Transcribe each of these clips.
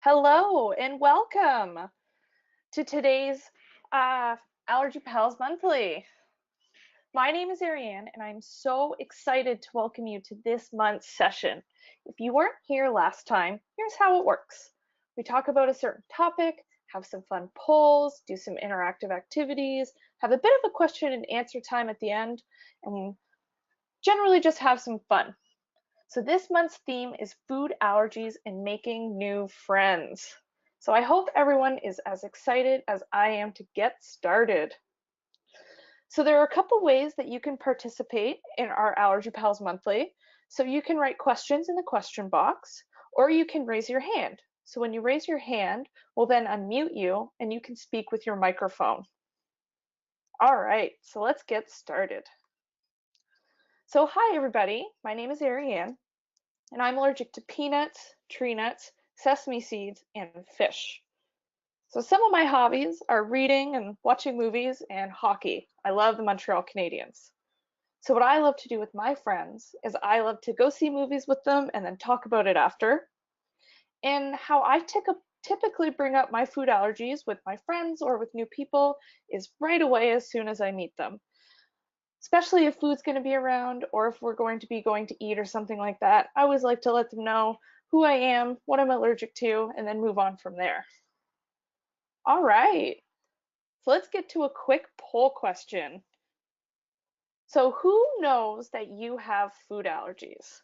Hello and welcome to today's uh, Allergy Pals Monthly. My name is Ariane and I'm so excited to welcome you to this month's session. If you weren't here last time, here's how it works. We talk about a certain topic, have some fun polls, do some interactive activities, have a bit of a question and answer time at the end, and generally just have some fun. So this month's theme is food allergies and making new friends. So I hope everyone is as excited as I am to get started. So there are a couple ways that you can participate in our Allergy Pals Monthly. So you can write questions in the question box, or you can raise your hand. So when you raise your hand, we'll then unmute you and you can speak with your microphone. All right, so let's get started. So hi everybody, my name is Ariane and I'm allergic to peanuts, tree nuts, sesame seeds, and fish. So some of my hobbies are reading and watching movies and hockey. I love the Montreal Canadiens. So what I love to do with my friends is I love to go see movies with them and then talk about it after. And how I typically bring up my food allergies with my friends or with new people is right away as soon as I meet them, especially if food's going to be around or if we're going to eat or something like that. I always like to let them know who I am, what I'm allergic to, and then move on from there. All right, so let's get to a quick poll question. So who knows that you have food allergies?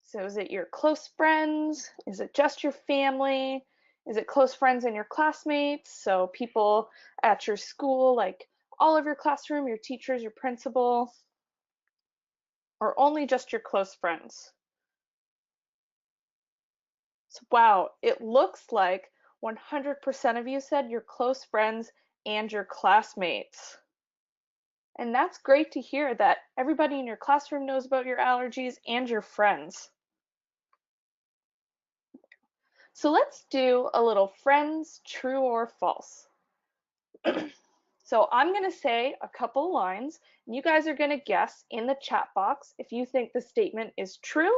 So is it your close friends? Is it just your family? Is it close friends and your classmates? So people at your school, like all of your classroom, your teachers, your principal, or only just your close friends? So, wow, it looks like 100% of you said your close friends and your classmates. And that's great to hear that everybody in your classroom knows about your allergies and your friends. So let's do a little friends, true or false. So I'm going to say a couple lines, and you guys are going to guess in the chat box if you think the statement is true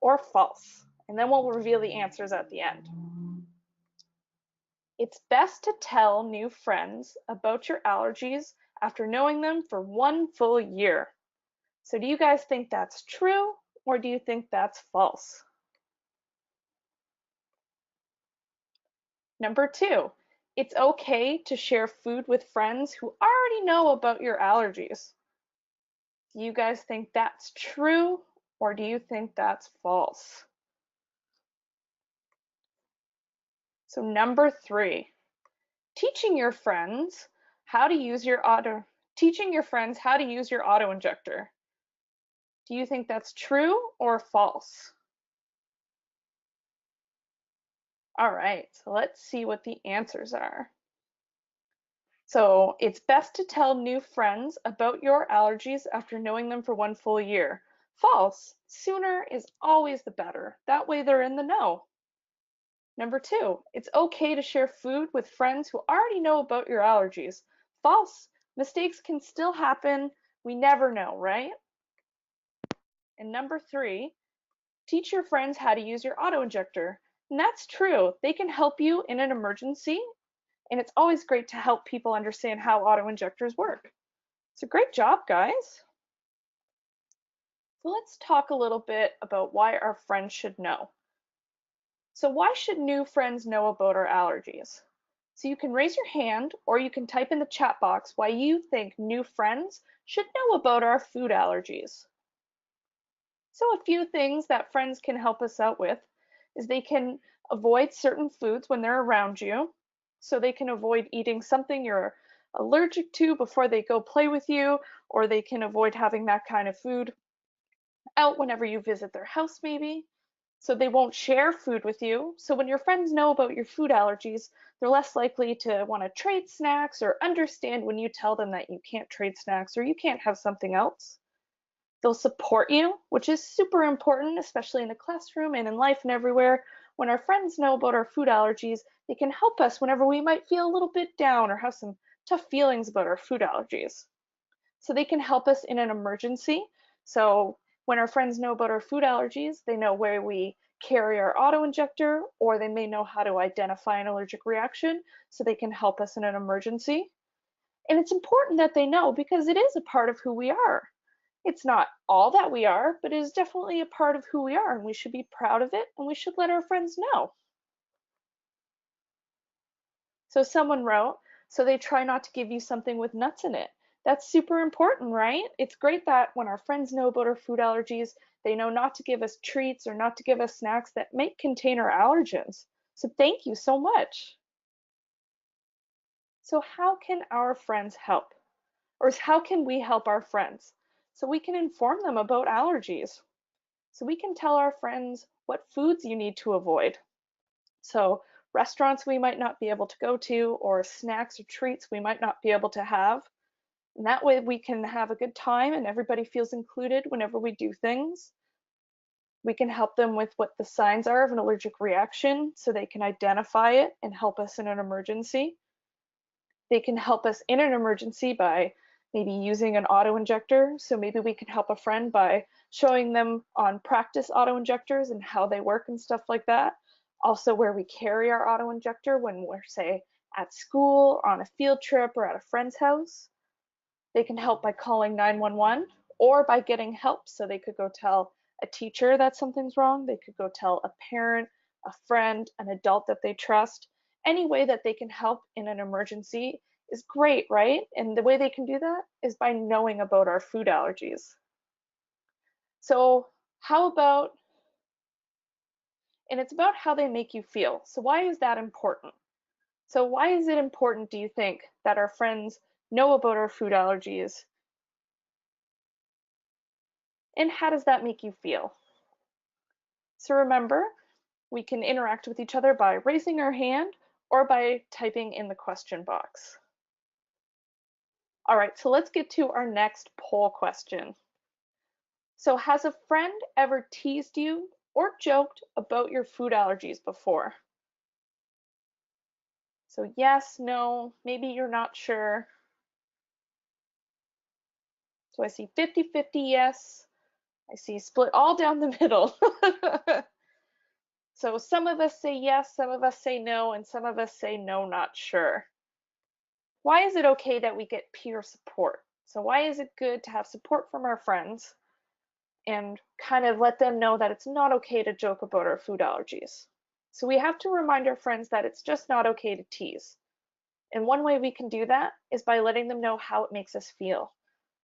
or false. And then we'll reveal the answers at the end. It's best to tell new friends about your allergies after knowing them for 1 full year. So do you guys think that's true or do you think that's false? Number 2, it's okay to share food with friends who already know about your allergies. Do you guys think that's true or do you think that's false? So number 3, teaching your friends how to use your auto injector. Do you think that's true or false? All right, so let's see what the answers are. So it's best to tell new friends about your allergies after knowing them for 1 full year. False. Sooner is always the better. That way they're in the know. Number 2, it's okay to share food with friends who already know about your allergies. False. Mistakes can still happen. We never know, right? And number 3, teach your friends how to use your auto-injector. And that's true. They can help you in an emergency, and it's always great to help people understand how auto-injectors work. So great job, guys. So let's talk a little bit about why our friends should know. So why should new friends know about our allergies? So you can raise your hand or you can type in the chat box why you think new friends should know about our food allergies. So a few things that friends can help us out with is they can avoid certain foods when they're around you. So they can avoid eating something you're allergic to before they go play with you, or they can avoid having that kind of food out whenever you visit their house maybe. So they won't share food with you. So when your friends know about your food allergies, they're less likely to want to trade snacks or understand when you tell them that you can't trade snacks or you can't have something else. They'll support you, which is super important, especially in the classroom and in life and everywhere. When our friends know about our food allergies, they can help us whenever we might feel a little bit down or have some tough feelings about our food allergies. So they can help us in an emergency. So when our friends know about our food allergies, they know where we carry our auto-injector, or they may know how to identify an allergic reaction so they can help us in an emergency. And it's important that they know because it is a part of who we are. It's not all that we are, but it is definitely a part of who we are, and we should be proud of it, and we should let our friends know. So someone wrote, so they try not to give you something with nuts in it. That's super important, right? It's great that when our friends know about our food allergies, they know not to give us treats or not to give us snacks that might contain our allergens. So thank you so much. So how can our friends help? Or how can we help our friends? So we can inform them about allergies. So we can tell our friends what foods you need to avoid. So restaurants we might not be able to go to, or snacks or treats we might not be able to have. And that way we can have a good time and everybody feels included whenever we do things. We can help them with what the signs are of an allergic reaction so they can identify it and help us in an emergency. They can help us in an emergency by maybe using an auto-injector. So maybe we can help a friend by showing them on practice auto-injectors and how they work and stuff like that. Also where we carry our auto-injector when we're, say, at school, or on a field trip, or at a friend's house. They can help by calling 911 or by getting help. So they could go tell a teacher that something's wrong. They could go tell a parent, a friend, an adult that they trust. Any way that they can help in an emergency is great, right? And the way they can do that is by knowing about our food allergies. So how about, and it's about how they make you feel. So why is that important? So why is it important, do you think, that our friends know about our food allergies? And how does that make you feel? So remember, we can interact with each other by raising our hand or by typing in the question box. All right, so let's get to our next poll question. So has a friend ever teased you or joked about your food allergies before? So yes, no, maybe you're not sure. So I see 50-50 yes. I see split all down the middle. So some of us say yes, some of us say no, and some of us say no, not sure. Why is it okay that we get peer support? So why is it good to have support from our friends and kind of let them know that it's not okay to joke about our food allergies? So we have to remind our friends that it's just not okay to tease. And one way we can do that is by letting them know how it makes us feel.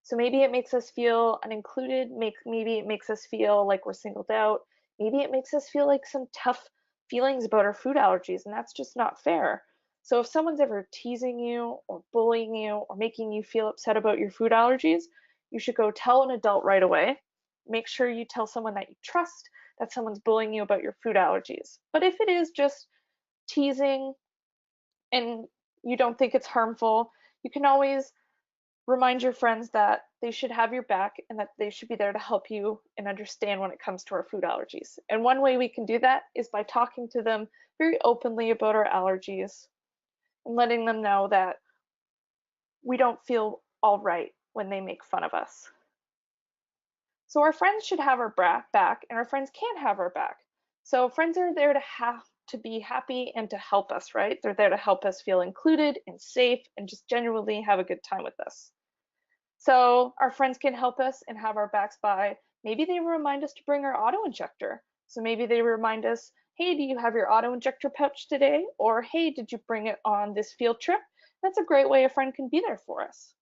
So maybe it makes us feel unincluded, maybe it makes us feel like we're singled out, maybe it makes us feel like some tough feelings about our food allergies, and that's just not fair. So if someone's ever teasing you or bullying you or making you feel upset about your food allergies, you should go tell an adult right away. Make sure you tell someone that you trust that someone's bullying you about your food allergies. But if it is just teasing and you don't think it's harmful, you can always remind your friends that they should have your back and that they should be there to help you and understand when it comes to our food allergies. And one way we can do that is by talking to them very openly about our allergies and letting them know that we don't feel all right when they make fun of us. So our friends should have our back and our friends can have our back. So friends are there to be happy and to help us, right? They're there to help us feel included and safe and just genuinely have a good time with us. So our friends can help us and have our backs by maybe they remind us to bring our auto injector. So maybe they remind us, hey, do you have your auto injector pouch today? Or hey, did you bring it on this field trip? That's a great way a friend can be there for us.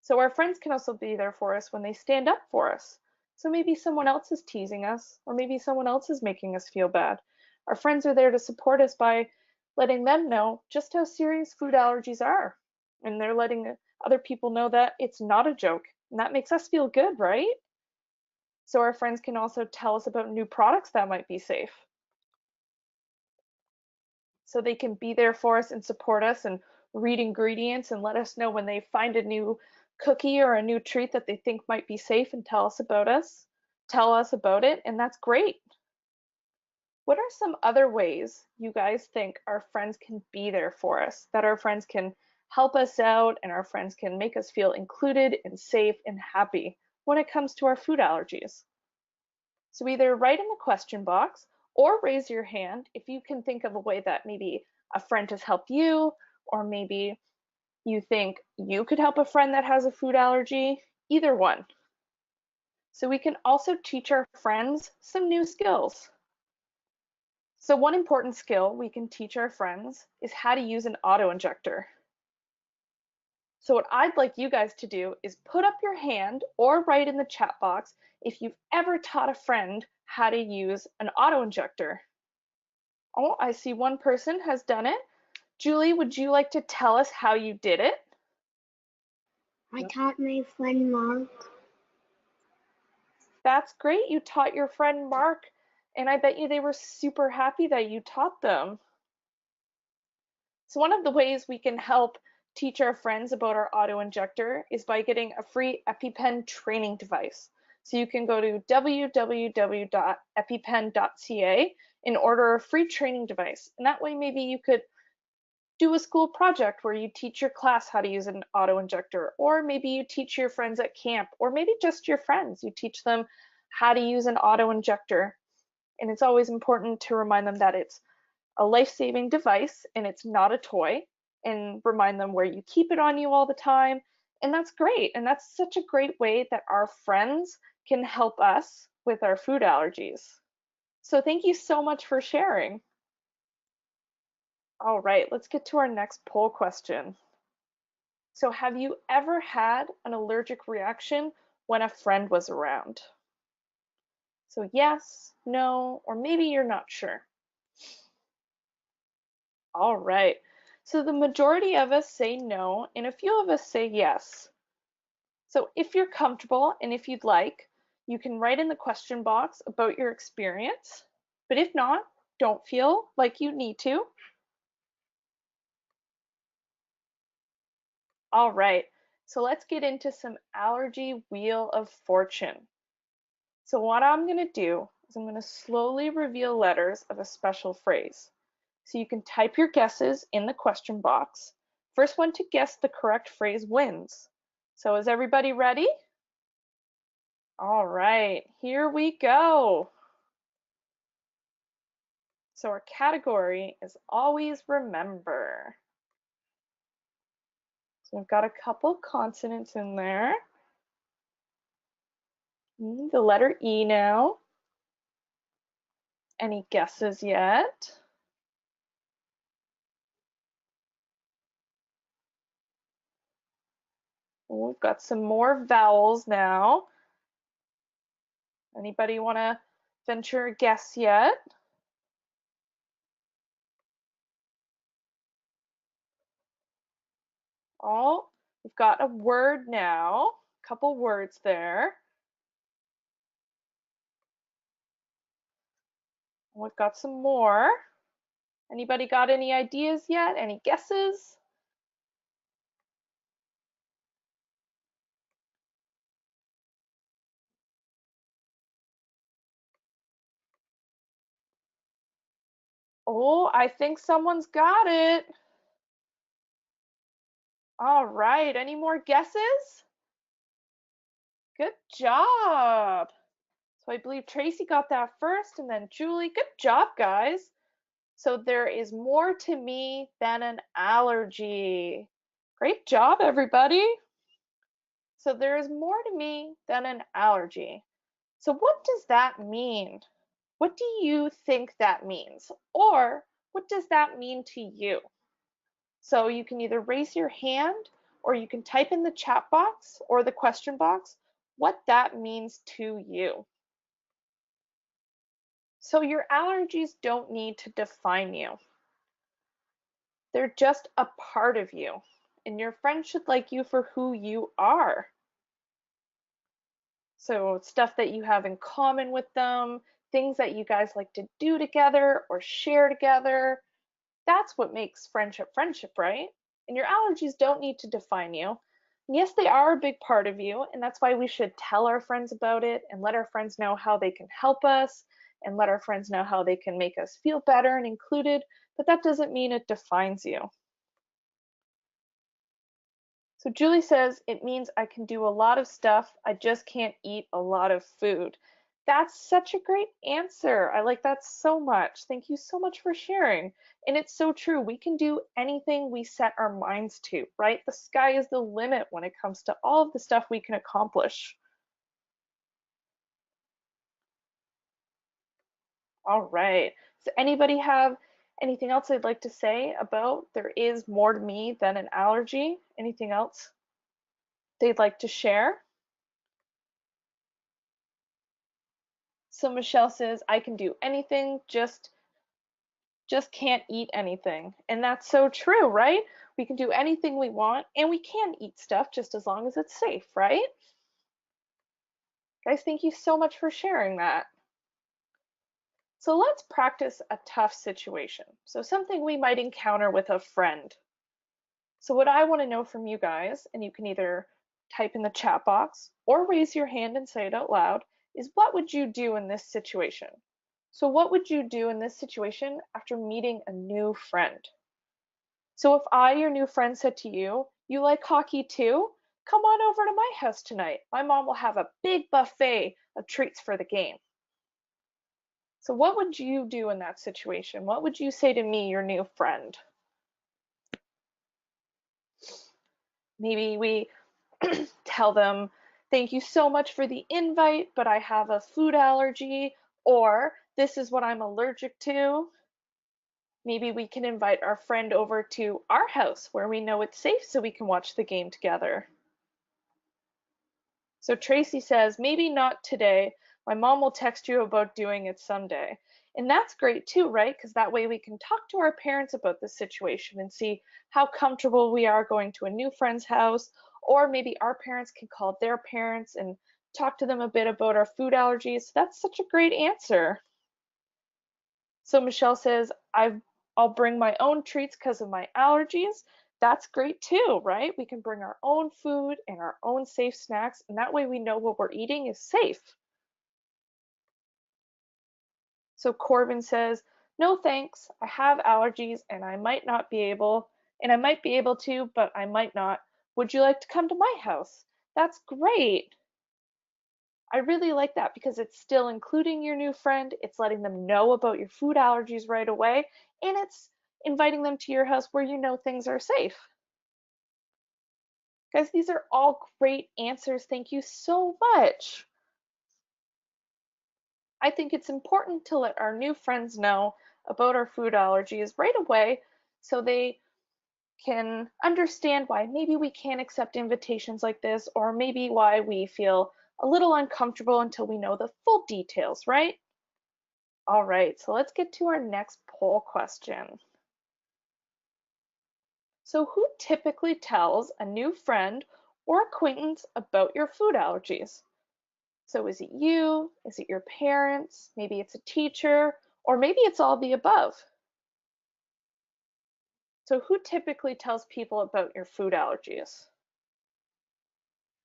So our friends can also be there for us when they stand up for us. So maybe someone else is teasing us, or maybe someone else is making us feel bad. Our friends are there to support us by letting them know just how serious food allergies are. And they're letting other people know that it's not a joke. And that makes us feel good, right? So our friends can also tell us about new products that might be safe. So they can be there for us and support us and read ingredients and let us know when they find a new cookie or a new treat that they think might be safe and tell us about it, and that's great. What are some other ways you guys think our friends can be there for us, that our friends can help us out and our friends can make us feel included and safe and happy when it comes to our food allergies? So either write in the question box or raise your hand if you can think of a way that maybe a friend has helped you, or maybe you think you could help a friend that has a food allergy. Either one. So we can also teach our friends some new skills. So one important skill we can teach our friends is how to use an auto injector. So what I'd like you guys to do is put up your hand or write in the chat box if you've ever taught a friend how to use an auto injector. Oh, I see one person has done it. Julie, would you like to tell us how you did it? I taught my friend Mark. That's great. You taught your friend Mark, and I bet you they were super happy that you taught them. So one of the ways we can help teach our friends about our auto injector is by getting a free EpiPen training device. So you can go to www.epipen.ca and order a free training device. And that way maybe you could do a school project where you teach your class how to use an auto injector, or maybe you teach your friends at camp, or maybe just your friends. You teach them how to use an auto injector. And it's always important to remind them that it's a life-saving device and it's not a toy, and remind them where you keep it on you all the time. And that's great. And that's such a great way that our friends can help us with our food allergies. So thank you so much for sharing. All right, let's get to our next poll question. So have you ever had an allergic reaction when a friend was around? So yes, no, or maybe you're not sure. All right. So the majority of us say no, and a few of us say yes. So if you're comfortable and if you'd like, you can write in the question box about your experience. But if not, don't feel like you need to. All right. So let's get into some allergy wheel of fortune. So what I'm going to do is I'm going to slowly reveal letters of a special phrase. So you can type your guesses in the question box. First one to guess the correct phrase wins. So is everybody ready? All right, here we go. So our category is always remember. So we've got a couple consonants in there. The letter E now. Any guesses yet? We've got some more vowels now. Anybody want to venture a guess yet? Oh, we've got a word now. A couple words there. We've got some more. Anybody got any ideas yet? Any guesses? Oh, I think someone's got it. All right, any more guesses? Good job. So I believe Tracy got that first and then Julie. Good job, guys. So there is more to me than an allergy. Great job, everybody. So there is more to me than an allergy. So what does that mean? What do you think that means? Or what does that mean to you? So you can either raise your hand or you can type in the chat box or the question box what that means to you. So your allergies don't need to define you. They're just a part of you, and your friends should like you for who you are. So stuff that you have in common with them, things that you guys like to do together or share together, that's what makes friendship friendship, right? And your allergies don't need to define you. And yes, they are a big part of you, and that's why we should tell our friends about it and let our friends know how they can help us and let our friends know how they can make us feel better and included, but that doesn't mean it defines you. So Julie says, it means I can do a lot of stuff, I just can't eat a lot of food. That's such a great answer. I like that so much. Thank you so much for sharing. And it's so true. We can do anything we set our minds to, right? The sky is the limit when it comes to all of the stuff we can accomplish. All right. Does anybody have anything else they'd like to say about there is more to me than an allergy? Anything else they'd like to share? So Michelle says, I can do anything, just can't eat anything. And that's so true, right? We can do anything we want and we can eat stuff just as long as it's safe, right? Guys, thank you so much for sharing that. So let's practice a tough situation. So something we might encounter with a friend. So what I want to know from you guys, and you can either type in the chat box or raise your hand and say it out loud, is what would you do in this situation? So what would you do in this situation after meeting a new friend? So if I, your new friend, said to you, you like hockey too? Come on over to my house tonight. My mom will have a big buffet of treats for the game. So what would you do in that situation? What would you say to me, your new friend? Maybe we tell them, thank you so much for the invite, but I have a food allergy, or this is what I'm allergic to. Maybe we can invite our friend over to our house where we know it's safe so we can watch the game together. So Tracy says, maybe not today. My mom will text you about doing it someday. And that's great too, right? Because that way we can talk to our parents about the situation and see how comfortable we are going to a new friend's house. Or maybe our parents can call their parents and talk to them a bit about our food allergies. So that's such a great answer. So Michelle says, I'll bring my own treats because of my allergies. That's great too, right? We can bring our own food and our own safe snacks, and that way we know what we're eating is safe. So Corbin says, no thanks, I have allergies and I might be able to, but I might not. Would you like to come to my house? That's great. I really like that because it's still including your new friend, it's letting them know about your food allergies right away, and it's inviting them to your house where you know things are safe. Guys, these are all great answers. Thank you so much. I think it's important to let our new friends know about our food allergies right away so they can understand why maybe we can't accept invitations like this, or maybe why we feel a little uncomfortable until we know the full details, right? All right, so let's get to our next poll question. So who typically tells a new friend or acquaintance about your food allergies? So is it you? Is it your parents? Maybe it's a teacher, or maybe it's all the above. So who typically tells people about your food allergies?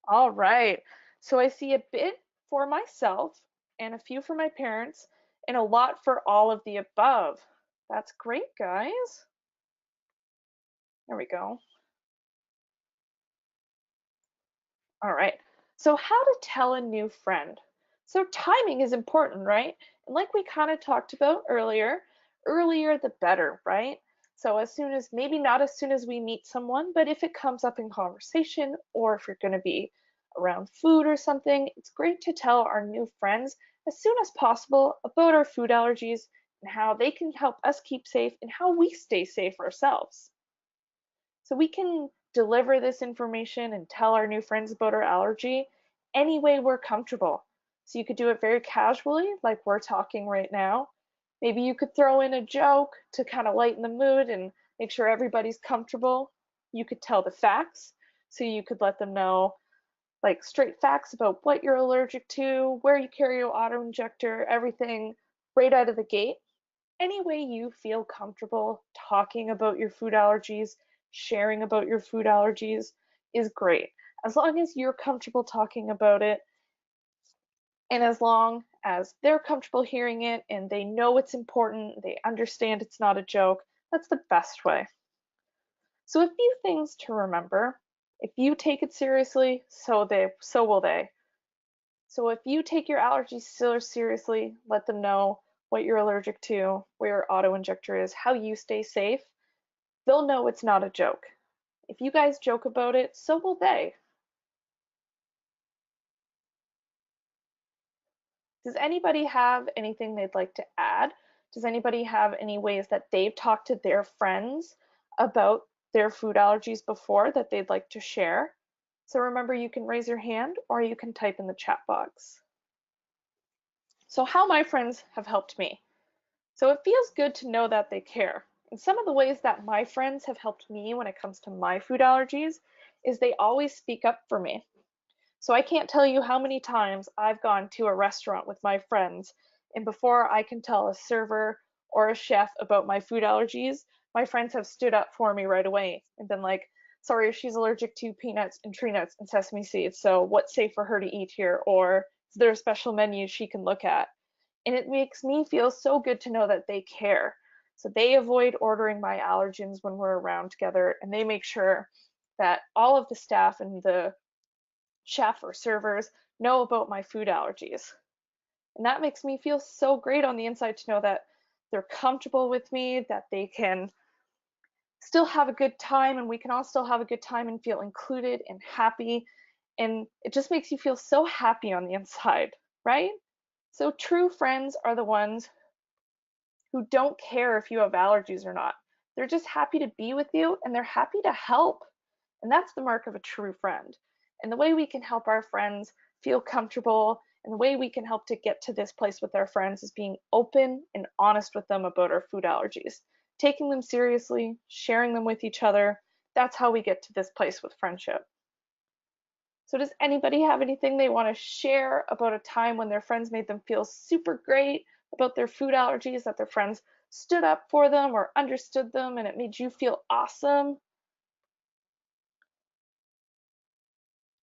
All right, so I see a bit for myself and a few for my parents and a lot for all of the above. That's great, guys. There we go. All right. So how to tell a new friend. So timing is important, right? And like we kind of talked about earlier the better, right? So as soon as, maybe not as soon as we meet someone, but if it comes up in conversation or if you're going to be around food or something, it's great to tell our new friends as soon as possible about our food allergies and how they can help us keep safe and how we stay safe ourselves. So we can deliver this information and tell our new friends about our allergy any way we're comfortable. So you could do it very casually, like we're talking right now. Maybe you could throw in a joke to kind of lighten the mood and make sure everybody's comfortable. You could tell the facts. So you could let them know like straight facts about what you're allergic to, where you carry your auto injector, everything right out of the gate. Any way you feel comfortable talking about your food allergies, sharing about your food allergies is great. As long as you're comfortable talking about it, and as long as they're comfortable hearing it and they know it's important, they understand it's not a joke, that's the best way. So a few things to remember. If you take it seriously, so will they. So if you take your allergies so seriously, let them know what you're allergic to, where your auto injector is, how you stay safe. They'll know it's not a joke. If you guys joke about it, so will they. Does anybody have anything they'd like to add? Does anybody have any ways that they've talked to their friends about their food allergies before that they'd like to share? So remember, you can raise your hand or you can type in the chat box. So how my friends have helped me. So it feels good to know that they care. And some of the ways that my friends have helped me when it comes to my food allergies is they always speak up for me. So I can't tell you how many times I've gone to a restaurant with my friends, and before I can tell a server or a chef about my food allergies, my friends have stood up for me right away and been like, sorry, she's allergic to peanuts and tree nuts and sesame seeds, so what's safe for her to eat here? Or is there a special menu she can look at? And it makes me feel so good to know that they care. So they avoid ordering my allergens when we're around together, and they make sure that all of the staff and the chef or servers know about my food allergies. And that makes me feel so great on the inside to know that they're comfortable with me, that they can still have a good time, and we can all still have a good time and feel included and happy. And it just makes you feel so happy on the inside, right? So true friends are the ones who don't care if you have allergies or not. They're just happy to be with you and they're happy to help. And that's the mark of a true friend. And the way we can help our friends feel comfortable and the way we can help to get to this place with our friends is being open and honest with them about our food allergies, taking them seriously, sharing them with each other. That's how we get to this place with friendship. So does anybody have anything they want to share about a time when their friends made them feel super great about their food allergies, that their friends stood up for them or understood them and it made you feel awesome?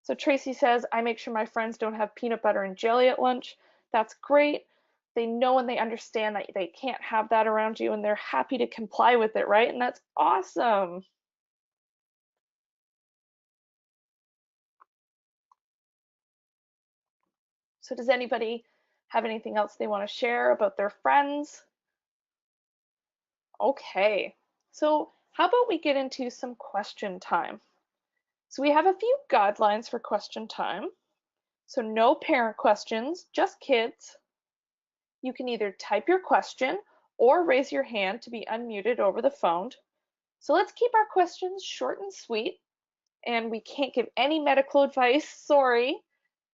So Tracy says, I make sure my friends don't have peanut butter and jelly at lunch. That's great. They know and they understand that they can't have that around you and they're happy to comply with it, right? And that's awesome. So does anybody have anything else they want to share about their friends? Okay, so how about we get into some question time? So we have a few guidelines for question time. So no parent questions, just kids. You can either type your question or raise your hand to be unmuted over the phone. So let's keep our questions short and sweet. And we can't give any medical advice, sorry.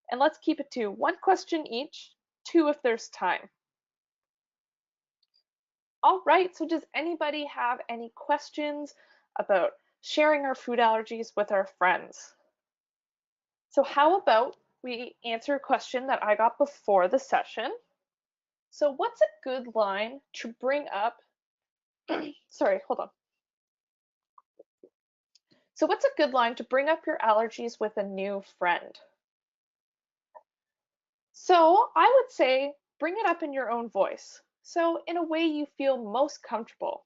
And let's keep it to one question each, two if there's time. All right, so does anybody have any questions about sharing our food allergies with our friends? So how about we answer a question that I got before the session? So what's a good line to bring up? Sorry, hold on. So what's a good line to bring up your allergies with a new friend? So I would say bring it up in your own voice. So in a way you feel most comfortable.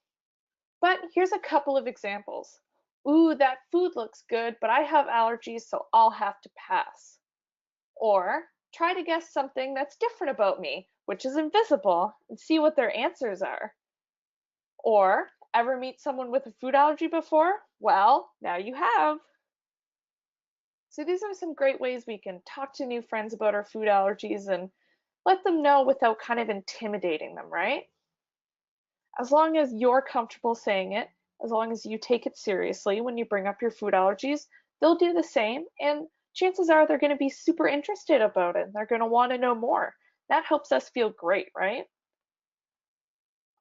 But here's a couple of examples. Ooh, that food looks good, but I have allergies, so I'll have to pass. Or try to guess something that's different about me, which is invisible, and see what their answers are. Or ever meet someone with a food allergy before? Well, now you have. So these are some great ways we can talk to new friends about our food allergies and let them know without kind of intimidating them, right? As long as you're comfortable saying it, as long as you take it seriously when you bring up your food allergies, they'll do the same, and chances are they're going to be super interested about it. They're going to want to know more. That helps us feel great, right?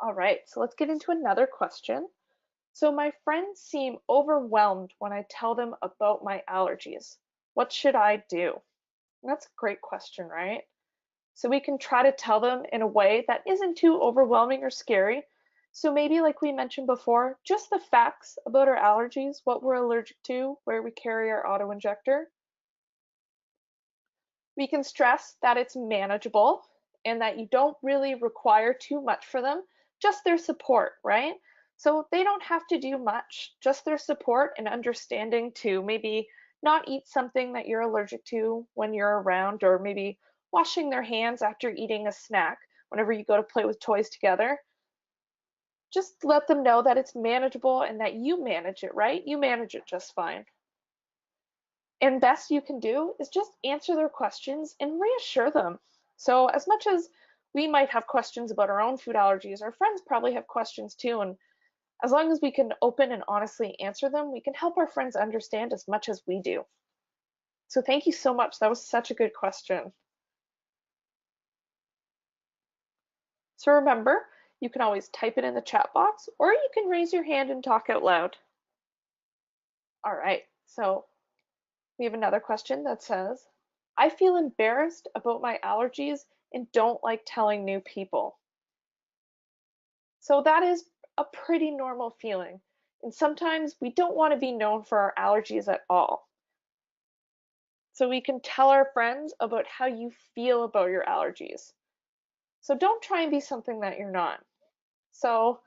All right, so let's get into another question. So my friends seem overwhelmed when I tell them about my allergies. What should I do? And that's a great question, right? So we can try to tell them in a way that isn't too overwhelming or scary. So maybe like we mentioned before, just the facts about our allergies, what we're allergic to, where we carry our auto injector. We can stress that it's manageable and that you don't really require too much for them, just their support, right? So they don't have to do much, just their support and understanding to maybe not eat something that you're allergic to when you're around, or maybe washing their hands after eating a snack whenever you go to play with toys together. Just let them know that it's manageable and that you manage it, right? You manage it just fine. And best you can do is just answer their questions and reassure them. So as much as we might have questions about our own food allergies, our friends probably have questions too. And as long as we can open and honestly answer them, we can help our friends understand as much as we do. So thank you so much. That was such a good question. So remember, you can always type it in the chat box or you can raise your hand and talk out loud. All right, so we have another question that says, I feel embarrassed about my allergies and don't like telling new people. So that is a pretty normal feeling. And sometimes we don't want to be known for our allergies at all. So we can tell our friends about how you feel about your allergies. So don't try and be something that you're not. So,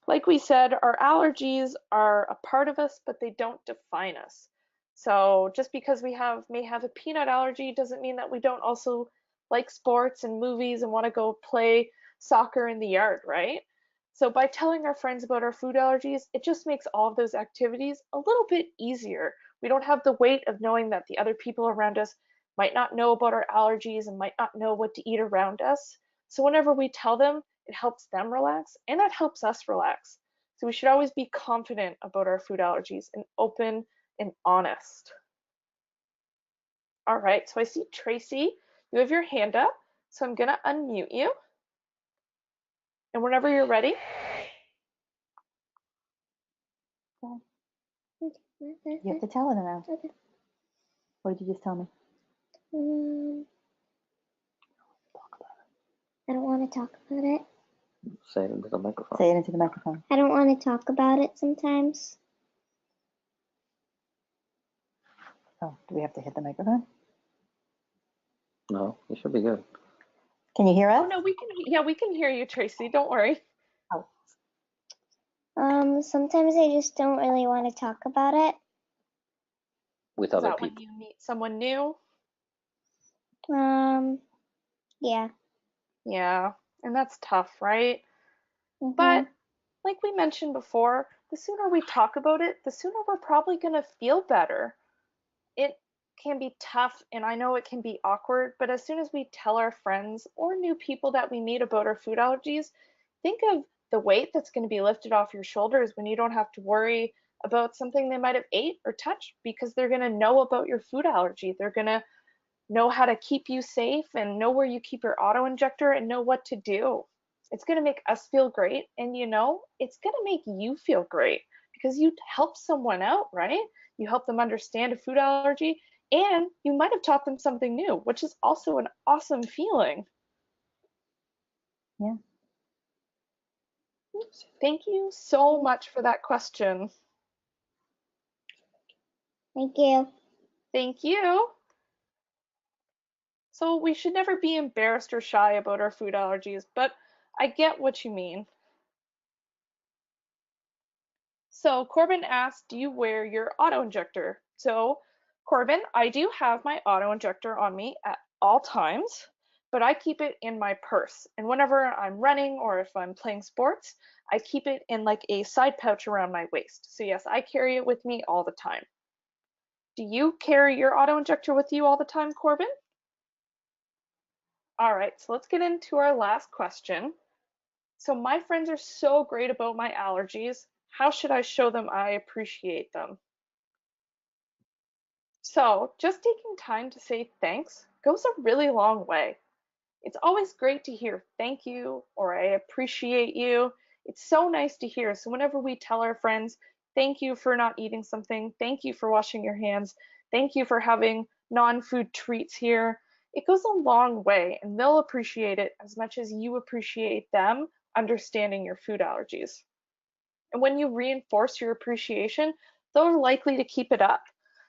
like we said, our allergies are a part of us, but they don't define us. So just because we may have a peanut allergy doesn't mean that we don't also like sports and movies and want to go play soccer in the yard, right? So by telling our friends about our food allergies, it just makes all of those activities a little bit easier. We don't have the weight of knowing that the other people around us might not know about our allergies and might not know what to eat around us. So whenever we tell them, it helps them relax and that helps us relax. So we should always be confident about our food allergies and open and honest. All right, so I see Tracy, you have your hand up, so I'm gonna unmute you. And whenever you're ready. You have to tell it now. Okay. What did you just tell me? I don't want to talk about it. Say it into the microphone. Say it into the microphone. I don't want to talk about it sometimes. Oh, do we have to hit the microphone? No, you should be good. Can you hear us? Oh no, we can hear you, Tracy. Don't worry. Oh. Sometimes I just don't really want to talk about it. With Is other that when people. you meet someone new? Yeah. Yeah, and that's tough, right? Mhm. But like we mentioned before, the sooner we talk about it, the sooner we're probably gonna feel better. It can be tough and I know it can be awkward, but as soon as we tell our friends or new people that we meet about our food allergies, think of the weight that's going to be lifted off your shoulders when you don't have to worry about something they might have ate or touched because they're going to know about your food allergy. They're going to know how to keep you safe and know where you keep your auto injector and know what to do. It's going to make us feel great and it's going to make you feel great because you help someone out, right? You help them understand a food allergy and you might have taught them something new, which is also an awesome feeling. Yeah. Thank you so much for that question. Thank you. Thank you. So we should never be embarrassed or shy about our food allergies, but I get what you mean. So Corbin asked, do you wear your auto injector? So Corbin, I do have my auto injector on me at all times, but I keep it in my purse. And whenever I'm running or if I'm playing sports, I keep it in like a side pouch around my waist. So yes, I carry it with me all the time. Do you carry your auto injector with you all the time, Corbin? All right, so let's get into our last question. So my friends are so great about my allergies. How should I show them I appreciate them? So just taking time to say thanks goes a really long way. It's always great to hear thank you or I appreciate you. It's so nice to hear. So whenever we tell our friends, thank you for not eating something, thank you for washing your hands, thank you for having non-food treats here, it goes a long way and they'll appreciate it as much as you appreciate them understanding your food allergies. And when you reinforce your appreciation, they're likely to keep it up.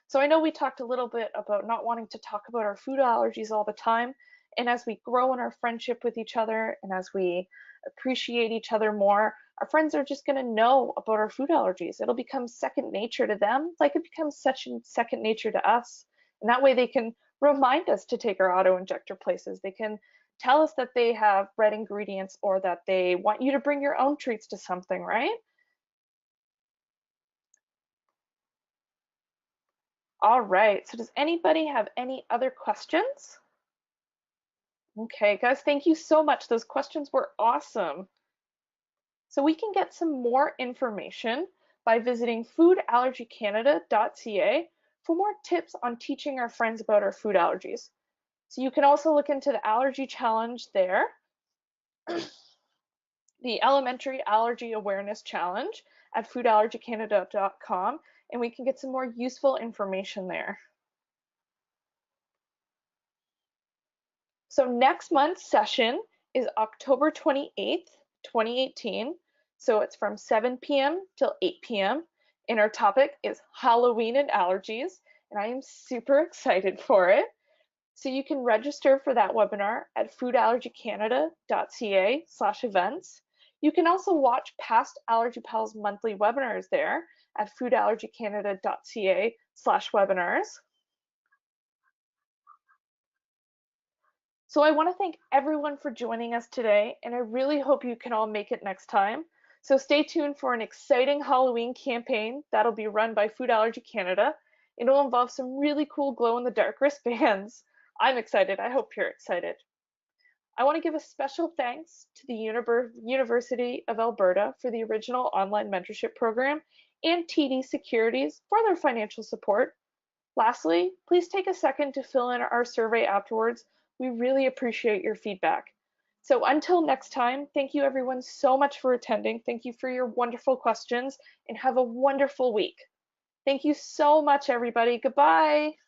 So I know we talked a little bit about not wanting to talk about our food allergies all the time. And as we grow in our friendship with each other and as we appreciate each other more, our friends are just going to know about our food allergies. It'll become second nature to them, like it becomes such second nature to us. And that way they can remind us to take our auto injector places. They can tell us that they have red ingredients or that they want you to bring your own treats to something, right? All right, so does anybody have any other questions? Okay, guys, thank you so much. Those questions were awesome. So we can get some more information by visiting foodallergycanada.ca for more tips on teaching our friends about our food allergies. So you can also look into the allergy challenge there, the Elementary Allergy Awareness Challenge at foodallergycanada.com, and we can get some more useful information there. So next month's session is October 28th, 2018. So it's from 7 p.m. till 8 p.m. And our topic is Halloween and allergies. And I am super excited for it. So you can register for that webinar at foodallergycanada.ca/events. You can also watch past Allergy Pals monthly webinars there at foodallergycanada.ca/webinars. So I want to thank everyone for joining us today, and I really hope you can all make it next time. So stay tuned for an exciting Halloween campaign that'll be run by Food Allergy Canada. It'll involve some really cool glow-in-the-dark wristbands. I'm excited. I hope you're excited. I want to give a special thanks to the University of Alberta for the original online mentorship program and TD Securities for their financial support. Lastly, please take a second to fill in our survey afterwards. We really appreciate your feedback. So until next time, thank you everyone so much for attending. Thank you for your wonderful questions and have a wonderful week. Thank you so much, everybody. Goodbye.